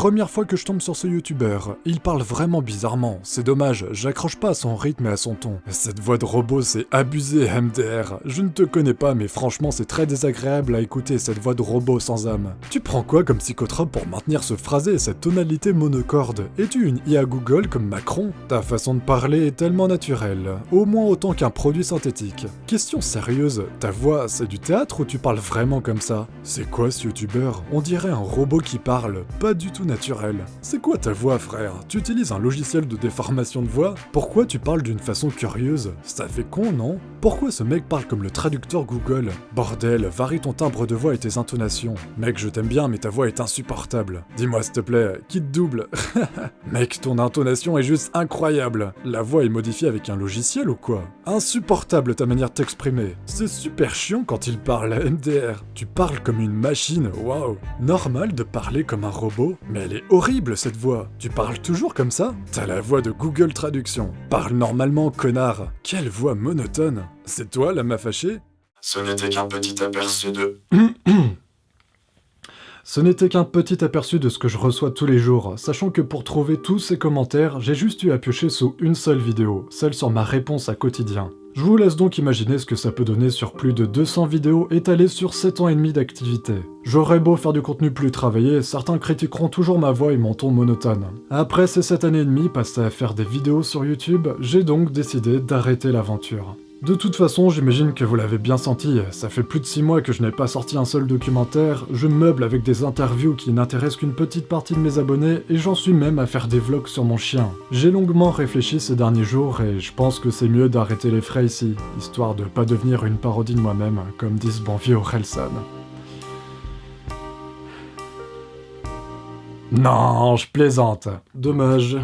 première fois que je tombe sur ce youtubeur. Il parle vraiment bizarrement, c'est dommage, j'accroche pas à son rythme et à son ton. Cette voix de robot c'est abusé MDR. Je ne te connais pas mais franchement c'est très désagréable à écouter cette voix de robot sans âme. Tu prends quoi comme psychotrope pour maintenir ce phrasé et cette tonalité monocorde? Es-tu une IA Google comme Macron? Ta façon de parler est tellement naturelle, au moins autant qu'un produit synthétique. Question sérieuse, ta voix c'est du théâtre ou tu parles vraiment comme ça? C'est quoi ce youtubeur? On dirait un robot qui parle, pas du tout naturel. C'est quoi ta voix frère? Tu utilises un logiciel de déformation de voix? Pourquoi tu parles d'une façon curieuse? Ça fait con non? Pourquoi ce mec parle comme le traducteur Google? Bordel, varie ton timbre de voix et tes intonations. Mec je t'aime bien mais ta voix est insupportable. Dis-moi s'il te plaît, qui te double? Mec ton intonation est juste incroyable. La voix est modifiée avec un logiciel ou quoi? Insupportable ta manière de t'exprimer. C'est super chiant quand il parle à MDR. Tu parles comme une machine, waouh. Normal de parler comme un robot? Mais elle est horrible cette voix. Tu parles toujours comme ça? T'as la voix de Google Traduction. Parle normalement, connard. Quelle voix monotone. C'est toi la m'a fâché? Ce n'était qu'un petit aperçu de... Ce n'était qu'un petit aperçu de ce que je reçois tous les jours, sachant que pour trouver tous ces commentaires, j'ai juste eu à piocher sous une seule vidéo, celle sur ma réponse à quotidien. Je vous laisse donc imaginer ce que ça peut donner sur plus de 200 vidéos étalées sur 7 ans et demi d'activité. J'aurais beau faire du contenu plus travaillé, certains critiqueront toujours ma voix et mon ton monotone. Après ces 7 années et demie passées à faire des vidéos sur YouTube, j'ai donc décidé d'arrêter l'aventure. De toute façon, j'imagine que vous l'avez bien senti, ça fait plus de 6 mois que je n'ai pas sorti un seul documentaire, je meuble avec des interviews qui n'intéressent qu'une petite partie de mes abonnés, et j'en suis même à faire des vlogs sur mon chien. J'ai longuement réfléchi ces derniers jours, et je pense que c'est mieux d'arrêter les frais ici, histoire de pas devenir une parodie de moi-même, comme dit ce bon vieux Orelsan. Non, je plaisante. Dommage.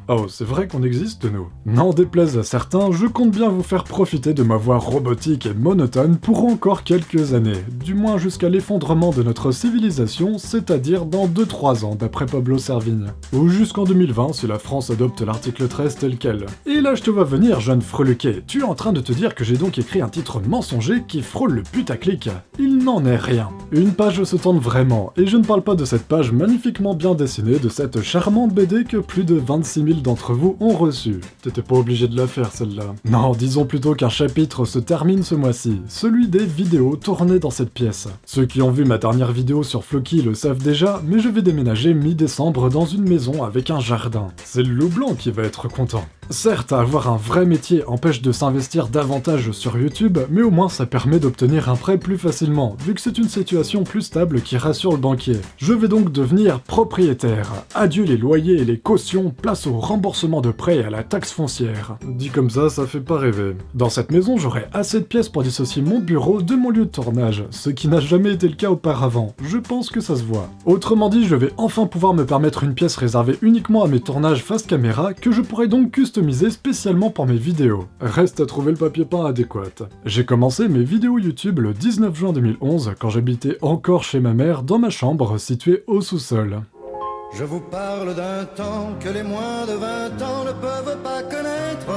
Oh, c'est vrai qu'on existe, nous. N'en déplaise à certains, je compte bien vous faire profiter de ma voix robotique et monotone pour encore quelques années, du moins jusqu'à l'effondrement de notre civilisation, c'est-à-dire dans 2-3 ans, d'après Pablo Servigne. Ou jusqu'en 2020, si la France adopte l'article 13 tel quel. Et là je te vois venir, jeune freluquet, tu es en train de te dire que j'ai donc écrit un titre mensonger qui frôle le putaclic. Il n'en est rien. Une page se tente vraiment, et je ne parle pas de cette page magnifiquement bien dessinée de cette charmante BD que plus de 26 000 d'entre vous ont reçu. T'étais pas obligé de la faire celle-là. Non, disons plutôt qu'un chapitre se termine ce mois-ci, celui des vidéos tournées dans cette pièce. Ceux qui ont vu ma dernière vidéo sur Floki le savent déjà, mais je vais déménager mi-décembre dans une maison avec un jardin. C'est le loup blanc qui va être content. Certes, avoir un vrai métier empêche de s'investir davantage sur YouTube, mais au moins ça permet d'obtenir un prêt plus facilement, vu que c'est une situation plus stable qui rassure le banquier. Je vais donc devenir propriétaire. Adieu les loyers et les cautions, place au remboursement de prêts et à la taxe foncière. Dit comme ça fait pas rêver. Dans cette maison, j'aurai assez de pièces pour dissocier mon bureau de mon lieu de tournage, ce qui n'a jamais été le cas auparavant. Je pense que ça se voit. Autrement dit, je vais enfin pouvoir me permettre une pièce réservée uniquement à mes tournages face caméra, que je pourrai donc customiser spécialement pour mes vidéos. Reste à trouver le papier peint adéquat. J'ai commencé mes vidéos YouTube le 19 juin 2011, quand j'habitais encore chez ma mère dans ma chambre située au sous-sol. Je vous parle d'un temps que les moins de 20 ans ne peuvent pas connaître.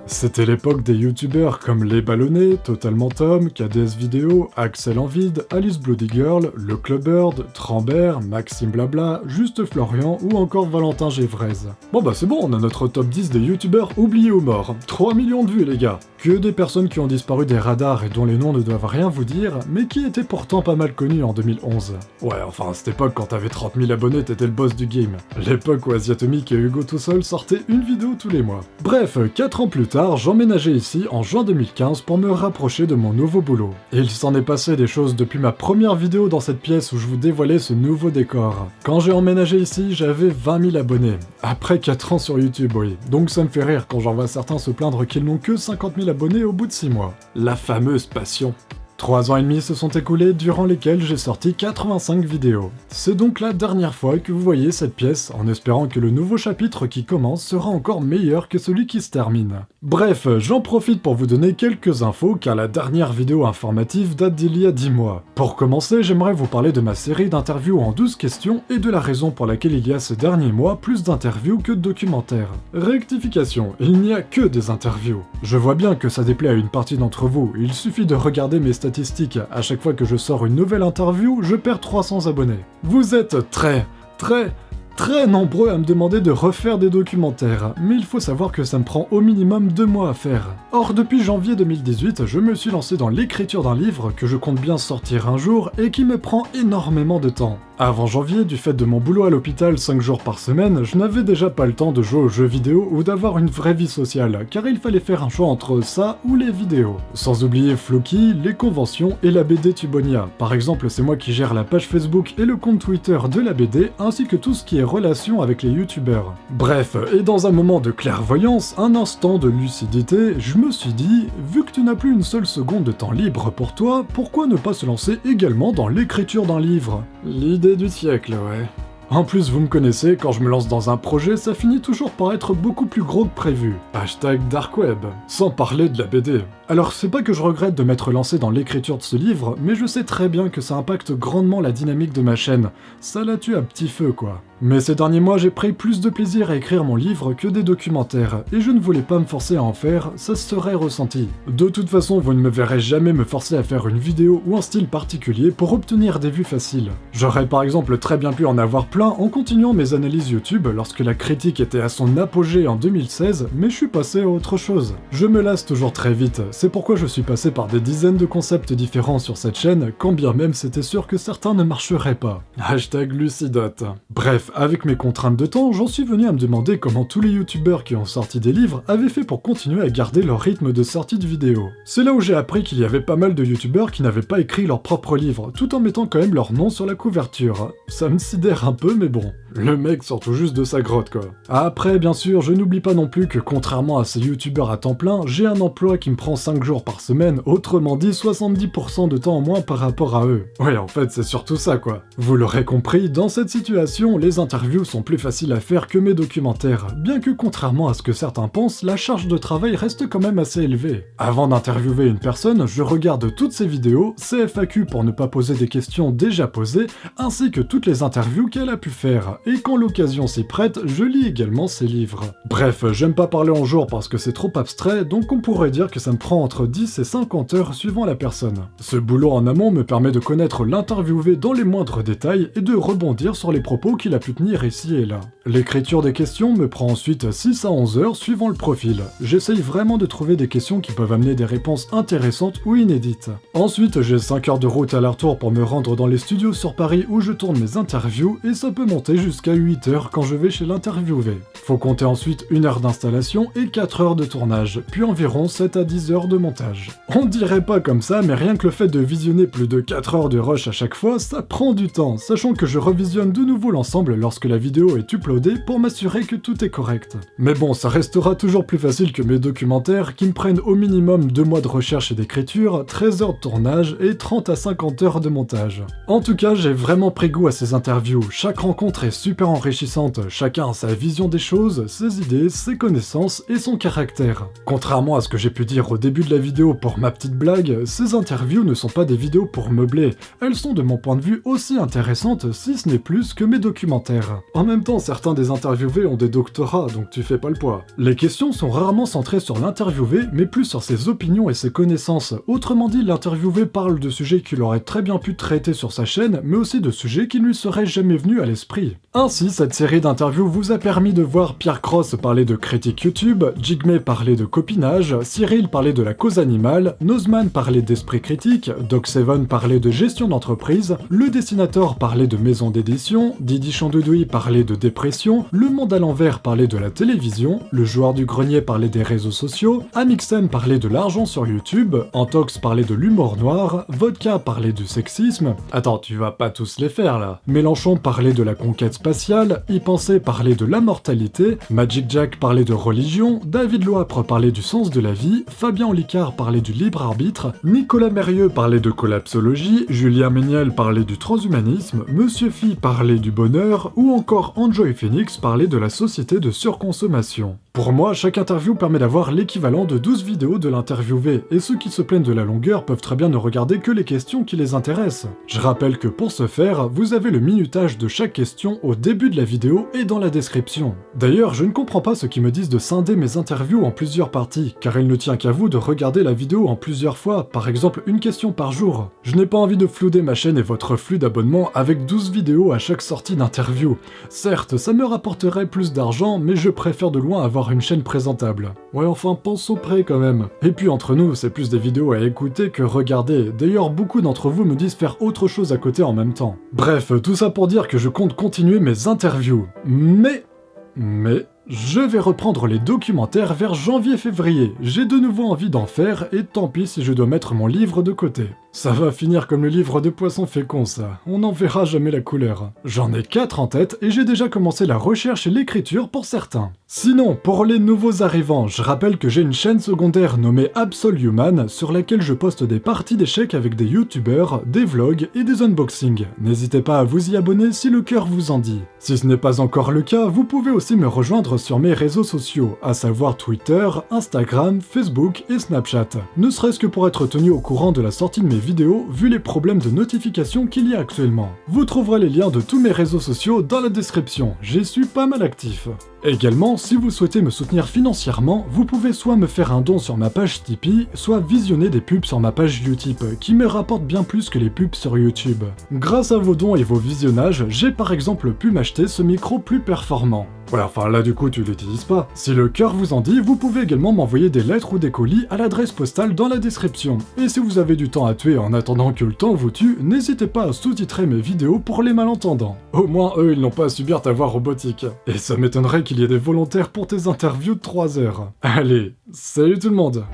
C'était l'époque des youtubeurs comme Les Ballonnés, Totalement Tom, KDS Vidéo, Axel en vide, Alice Bloody Girl, Le Clubbird, Trambert, Maxime Blabla, Juste Florian ou encore Valentin Gévrez. Bon bah c'est bon, on a notre top 10 des youtubeurs oubliés ou morts. 3 millions de vues les gars. Que des personnes qui ont disparu des radars et dont les noms ne doivent rien vous dire, mais qui étaient pourtant pas mal connus en 2011. Ouais, enfin à cette époque quand t'avais 30 000 abonnés t'étais le boss du game. L'époque où Asiatomique et Hugo tout seul sortaient une vidéo tous les mois. Bref, 4 ans plus tard, j'emménageais ici en juin 2015 pour me rapprocher de mon nouveau boulot. Et il s'en est passé des choses depuis ma première vidéo dans cette pièce où je vous dévoilais ce nouveau décor. Quand j'ai emménagé ici, j'avais 20 000 abonnés. Après 4 ans sur YouTube, oui. Donc ça me fait rire quand j'en vois certains se plaindre qu'ils n'ont que 50 000 abonnés au bout de 6 mois. La fameuse passion. 3 ans et demi se sont écoulés durant lesquels j'ai sorti 85 vidéos. C'est donc la dernière fois que vous voyez cette pièce, en espérant que le nouveau chapitre qui commence sera encore meilleur que celui qui se termine. Bref, j'en profite pour vous donner quelques infos car la dernière vidéo informative date d'il y a 10 mois. Pour commencer, j'aimerais vous parler de ma série d'interviews en 12 questions et de la raison pour laquelle il y a ces derniers mois plus d'interviews que de documentaires. Rectification, il n'y a que des interviews. Je vois bien que ça déplaît à une partie d'entre vous, il suffit de regarder mes statistiques, à chaque fois que je sors une nouvelle interview, je perds 300 abonnés. Vous êtes très très nombreux à me demander de refaire des documentaires, mais il faut savoir que ça me prend au minimum 2 mois à faire. Or, depuis janvier 2018, je me suis lancé dans l'écriture d'un livre que je compte bien sortir un jour et qui me prend énormément de temps. Avant janvier, du fait de mon boulot à l'hôpital 5 jours par semaine, je n'avais déjà pas le temps de jouer aux jeux vidéo ou d'avoir une vraie vie sociale, car il fallait faire un choix entre ça ou les vidéos. Sans oublier Floki, les conventions et la BD Tubonia. Par exemple, c'est moi qui gère la page Facebook et le compte Twitter de la BD, ainsi que tout ce qui est relation avec les youtubeurs. Bref, et dans un moment de clairvoyance, un instant de lucidité, je me suis dit, vu que tu n'as plus une seule seconde de temps libre pour toi, pourquoi ne pas se lancer également dans l'écriture d'un livre? L'idée du siècle, ouais. En plus, vous me connaissez, quand je me lance dans un projet, ça finit toujours par être beaucoup plus gros que prévu. Hashtag Dark Web. Sans parler de la BD. Alors, c'est pas que je regrette de m'être lancé dans l'écriture de ce livre, mais je sais très bien que ça impacte grandement la dynamique de ma chaîne. Ça la tue à petit feu, quoi. Mais ces derniers mois, j'ai pris plus de plaisir à écrire mon livre que des documentaires, et je ne voulais pas me forcer à en faire, ça se serait ressenti. De toute façon, vous ne me verrez jamais me forcer à faire une vidéo ou un style particulier pour obtenir des vues faciles. J'aurais par exemple très bien pu en avoir plein en continuant mes analyses YouTube lorsque la critique était à son apogée en 2016, mais je suis passé à autre chose. Je me lasse toujours très vite, c'est pourquoi je suis passé par des dizaines de concepts différents sur cette chaîne, quand bien même c'était sûr que certains ne marcheraient pas. Hashtag Lucidote. Bref, avec mes contraintes de temps, j'en suis venu à me demander comment tous les youtubeurs qui ont sorti des livres avaient fait pour continuer à garder leur rythme de sortie de vidéos. C'est là où j'ai appris qu'il y avait pas mal de youtubeurs qui n'avaient pas écrit leur propre livre, tout en mettant quand même leur nom sur la couverture. Ça me sidère un peu, mais bon. Le mec sort tout juste de sa grotte, quoi. Après, bien sûr, je n'oublie pas non plus que contrairement à ces youtubeurs à temps plein, j'ai un emploi qui me prend 5 jours par semaine, autrement dit 70% de temps en moins par rapport à eux. Ouais, en fait, c'est surtout ça, quoi. Vous l'aurez compris, dans cette situation, les interviews sont plus faciles à faire que mes documentaires, bien que contrairement à ce que certains pensent, la charge de travail reste quand même assez élevée. Avant d'interviewer une personne, je regarde toutes ses vidéos, ses FAQ pour ne pas poser des questions déjà posées, ainsi que toutes les interviews qu'elle a pu faire. Et quand l'occasion s'y prête, je lis également ses livres. Bref, j'aime pas parler en jours parce que c'est trop abstrait, donc on pourrait dire que ça me prend entre 10 et 50 heures suivant la personne. Ce boulot en amont me permet de connaître l'interviewé dans les moindres détails et de rebondir sur les propos qu'il a pu tenir ici et là. L'écriture des questions me prend ensuite 6 à 11 heures suivant le profil. J'essaye vraiment de trouver des questions qui peuvent amener des réponses intéressantes ou inédites. Ensuite, j'ai 5 heures de route aller-retour pour me rendre dans les studios sur Paris où je tourne mes interviews et ça peut monter jusqu'à 8 heures quand je vais chez l'interviewé. Faut compter ensuite 1 heure d'installation et 4 heures de tournage, puis environ 7 à 10 heures de montage. On dirait pas comme ça, mais rien que le fait de visionner plus de 4 heures de rush à chaque fois, ça prend du temps, sachant que je revisionne de nouveau l'ensemble lorsque la vidéo est uploadée pour m'assurer que tout est correct. Mais bon, ça restera toujours plus facile que mes documentaires qui me prennent au minimum 2 mois de recherche et d'écriture, 13 heures de tournage et 30 à 50 heures de montage. En tout cas, j'ai vraiment pris goût à ces interviews, chaque rencontre est super enrichissante, chacun a sa vision des choses, ses idées, ses connaissances et son caractère. Contrairement à ce que j'ai pu dire au début de la vidéo pour ma petite blague, ces interviews ne sont pas des vidéos pour meubler, elles sont de mon point de vue aussi intéressantes si ce n'est plus que mes documentaires. En même temps, certains des interviewés ont des doctorats, donc tu fais pas le poids. Les questions sont rarement centrées sur l'interviewé, mais plus sur ses opinions et ses connaissances. Autrement dit, l'interviewé parle de sujets qu'il aurait très bien pu traiter sur sa chaîne, mais aussi de sujets qui ne lui seraient jamais venus à l'esprit. Ainsi, cette série d'interviews vous a permis de voir Pierre Cross parler de critique YouTube, Jigme parler de copinage, Cyril parler de la cause animale, Nozman parler d'esprit critique, Doc7 parler de gestion d'entreprise, le dessinateur parler de maison d'édition, Didi Chandoudoui parler de dépression, Le Monde à l'envers parler de la télévision, le joueur du grenier parler des réseaux sociaux, Amixem parler de l'argent sur YouTube, Antox parler de l'humour noir, Vodka parler du sexisme, attends, tu vas pas tous les faire là, Mélenchon parler de la conquête spatiale, Y penser parler de la mortalité, Magic Jack parler de religion, David Loapre parler du sens de la vie, Fabien Olicard parler du libre arbitre, Nicolas Mérieux parler de collapsologie, Julien Méniel parler du transhumanisme, Monsieur Phi parler du bonheur, ou encore Enjoy Phoenix parler de la société de surconsommation. Pour moi, chaque interview permet d'avoir l'équivalent de 12 vidéos de l'interviewé, et ceux qui se plaignent de la longueur peuvent très bien ne regarder que les questions qui les intéressent. Je rappelle que pour ce faire, vous avez le minutage de chaque question au début de la vidéo et dans la description. D'ailleurs, je ne comprends pas ceux qui me disent de scinder mes interviews en plusieurs parties, car il ne tient qu'à vous de regarder la vidéo en plusieurs fois, par exemple une question par jour. Je n'ai pas envie de flouder ma chaîne et votre flux d'abonnements avec 12 vidéos à chaque sortie d'interview. Certes, ça me rapporterait plus d'argent, mais je préfère de loin avoir une chaîne présentable. Ouais, enfin, pense au prix quand même. Et puis entre nous, c'est plus des vidéos à écouter que regarder. D'ailleurs, beaucoup d'entre vous me disent faire autre chose à côté en même temps. Bref, tout ça pour dire que je compte continuer mes interviews. Mais, je vais reprendre les documentaires vers janvier-février. J'ai de nouveau envie d'en faire, et tant pis si je dois mettre mon livre de côté. Ça va finir comme le livre de Poisson Fécond, ça. On n'en verra jamais la couleur. J'en ai 4 en tête, et j'ai déjà commencé la recherche et l'écriture pour certains. Sinon, pour les nouveaux arrivants, je rappelle que j'ai une chaîne secondaire nommée Absoluman, sur laquelle je poste des parties d'échecs avec des youtubeurs, des vlogs et des unboxings. N'hésitez pas à vous y abonner si le cœur vous en dit. Si ce n'est pas encore le cas, vous pouvez aussi me rejoindre sur mes réseaux sociaux, à savoir Twitter, Instagram, Facebook et Snapchat. Ne serait-ce que pour être tenu au courant de la sortie de mes vidéos, vu les problèmes de notification qu'il y a actuellement. Vous trouverez les liens de tous mes réseaux sociaux dans la description, j'y suis pas mal actif. Également, si vous souhaitez me soutenir financièrement, vous pouvez soit me faire un don sur ma page Tipeee, soit visionner des pubs sur ma page Utip, qui me rapportent bien plus que les pubs sur YouTube. Grâce à vos dons et vos visionnages, j'ai par exemple pu m'acheter ce micro plus performant. Ouais, enfin là du coup tu l'utilises pas. Si le cœur vous en dit, vous pouvez également m'envoyer des lettres ou des colis à l'adresse postale dans la description. Et si vous avez du temps à tuer en attendant que le temps vous tue, n'hésitez pas à sous-titrer mes vidéos pour les malentendants. Au moins eux ils n'ont pas à subir ta voix robotique. Et ça m'étonnerait qu'il y ait des volontaires pour tes interviews de 3 heures. Allez, salut tout le monde!